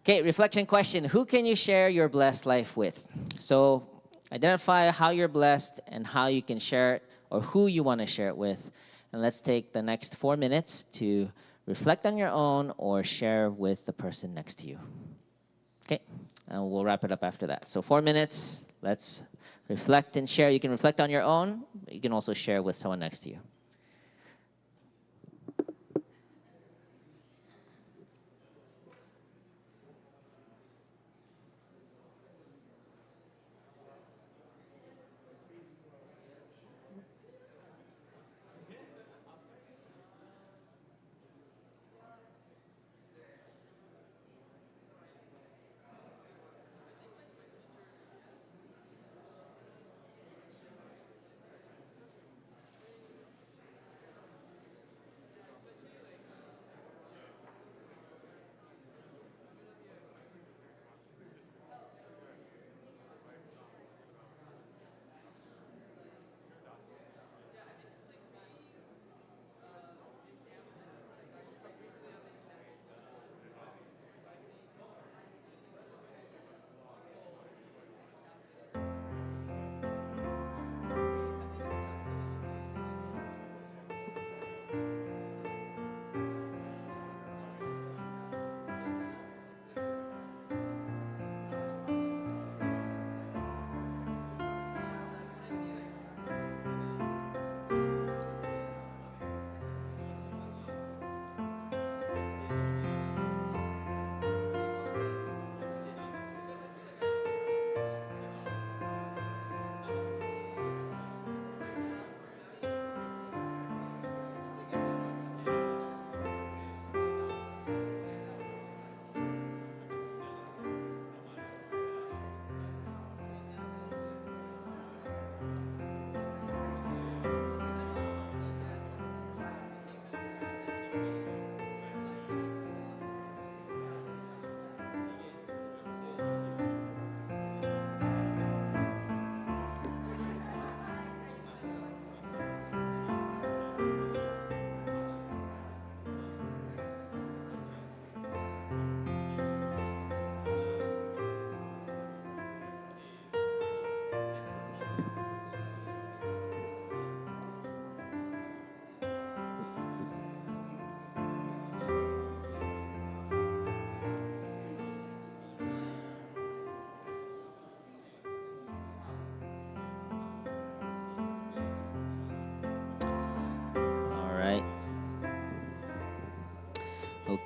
Okay, reflection question. Who can you share your blessed life with? So identify how you're blessed and how you can share it, or who you want to share it with. And let's take the next 4 minutes to reflect on your own or share with the person next to you. Okay, and we'll wrap it up after that. So 4 minutes, let's reflect and share. You can reflect on your own, but you can also share with someone next to you.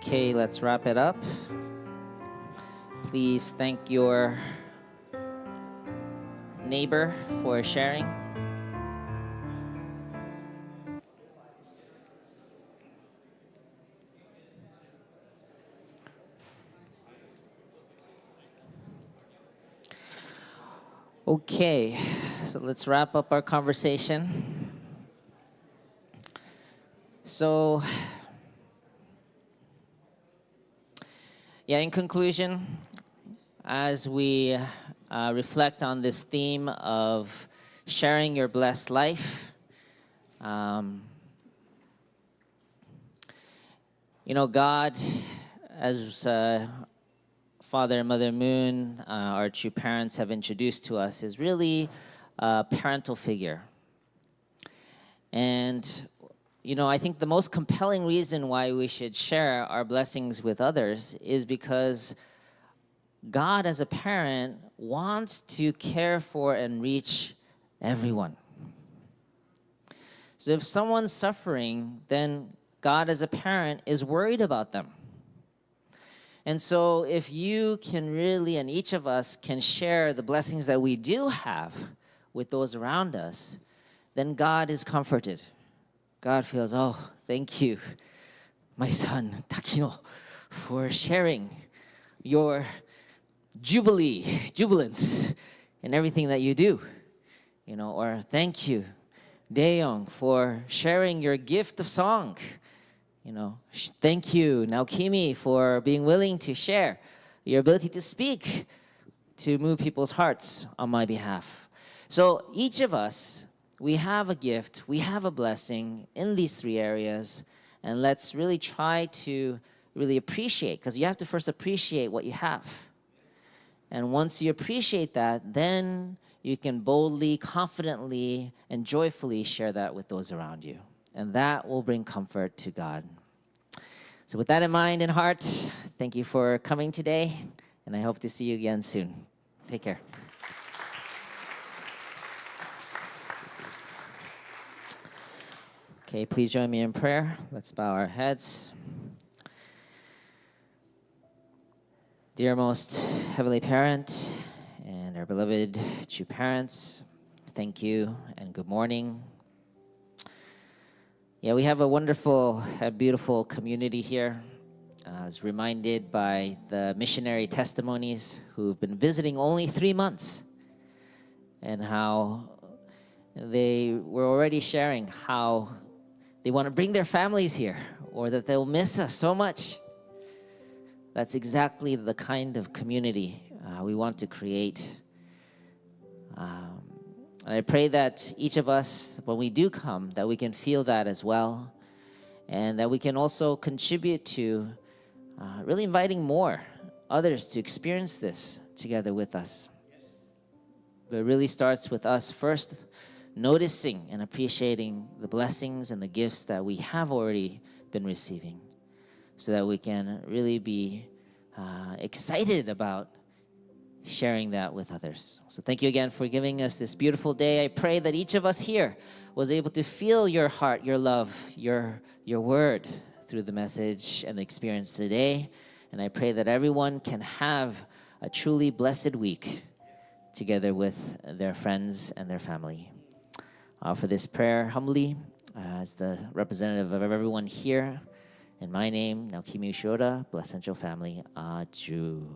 Okay, let's wrap it up. Please thank your neighbor for sharing. Okay, so let's wrap up our conversation. So, yeah, in conclusion, as we reflect on this theme of sharing your blessed life, you know, God, as Father and Mother Moon, our true parents, have introduced to us, is really a parental figure. And, you know, I think the most compelling reason why we should share our blessings with others is because God, as a parent, wants to care for and reach everyone. So if someone's suffering, then God, as a parent, is worried about them. And so if you can really, and each of us can share the blessings that we do have with those around us, then God is comforted. God feels, oh, thank you, my son, Takino, for sharing your jubilance in everything that you do. You know, or thank you, Daeyoung, for sharing your gift of song. You know, thank you, Naokimi, for being willing to share your ability to speak to move people's hearts on my behalf. So each of us, we have a gift, we have a blessing in these three areas, and let's really try to really appreciate, because you have to first appreciate what you have. And once you appreciate that, then you can boldly, confidently, and joyfully share that with those around you. And that will bring comfort to God. So with that in mind and heart, thank you for coming today, and I hope to see you again soon. Take care. Okay, please join me in prayer. Let's bow our heads. Dear most Heavenly Parent and our beloved true parents, thank you and good morning. Yeah, we have a wonderful, beautiful community here. I was reminded by the missionary testimonies who've been visiting only 3 months, and how they were already sharing how they want to bring their families here, or that they'll miss us so much. That's exactly the kind of community we want to create. And I pray that each of us, when we do come, that we can feel that as well, and that we can also contribute to really inviting more others to experience this together with us. But it really starts with us first noticing and appreciating the blessings and the gifts that we have already been receiving, so that we can really be excited about sharing that with others. So thank you again for giving us this beautiful day. I pray that each of us here was able to feel your heart, your love, your word through the message and the experience today. And I pray that everyone can have a truly blessed week together with their friends and their family. For this prayer humbly, as the representative of everyone here, in my name, Naokimi Ushiroda, Blessed Central Family, Aju.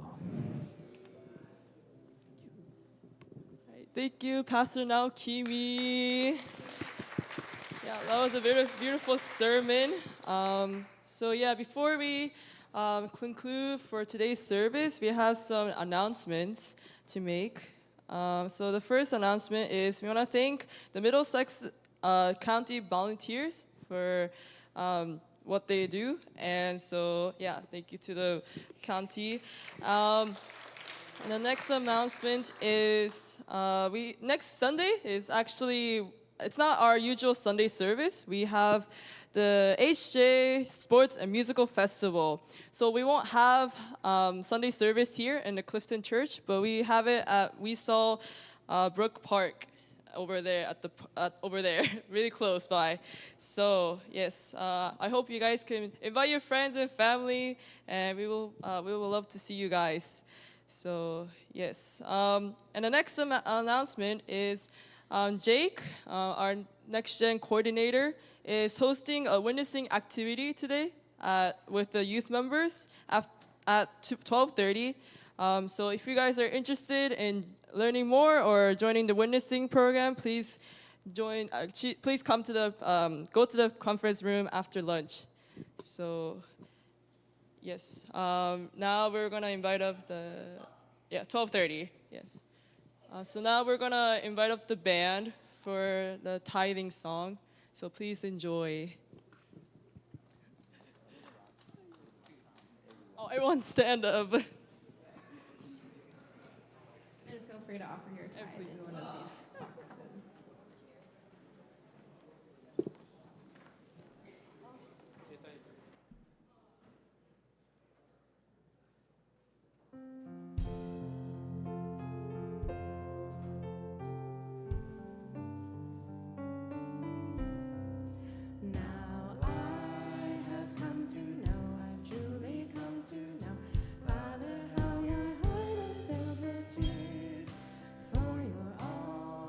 Thank you, Pastor Naokimi. Yeah, that was a very beautiful sermon. So yeah, before we conclude for today's service, we have some announcements to make. So the first announcement is we want to thank the Middlesex County volunteers for what they do. And so yeah, thank you to the county. The next announcement is next Sunday is actually, it's not our usual Sunday service. We have the HJ Sports and Musical Festival. So we won't have Sunday service here in the Clifton Church, but we have it at We Saw Brook Park over there over there, really close by. So yes, I hope you guys can invite your friends and family, and we will love to see you guys. So yes, and the next announcement is Jake, our next gen coordinator, is hosting a witnessing activity today with the youth members at 12:30. So if you guys are interested in learning more or joining the witnessing program, please join. Please come to the go to the conference room after lunch. So yes, now we're gonna invite up the 12:30. Yes. So now we're gonna invite up the band for the tithing song. So please enjoy. Oh, everyone stand up. And feel free to offer your tithe in one of these boxes. Now I have come to know, I've truly come to know, Father, how your heart is filled with cheer for your all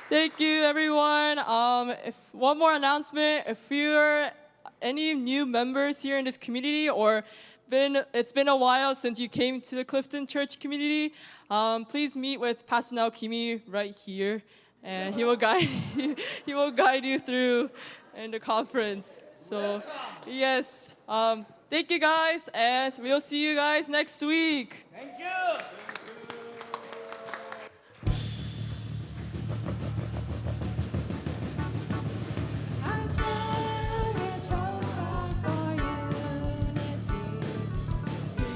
Thank you, everyone. If one more announcement, if you're any new members here in this community, or it's been a while since you came to the Clifton Church community, please meet with Pastor Naokimi right here, and he will guide he will guide you through in the conference. So, yes, thank you guys, and we'll see you guys next week. Thank you.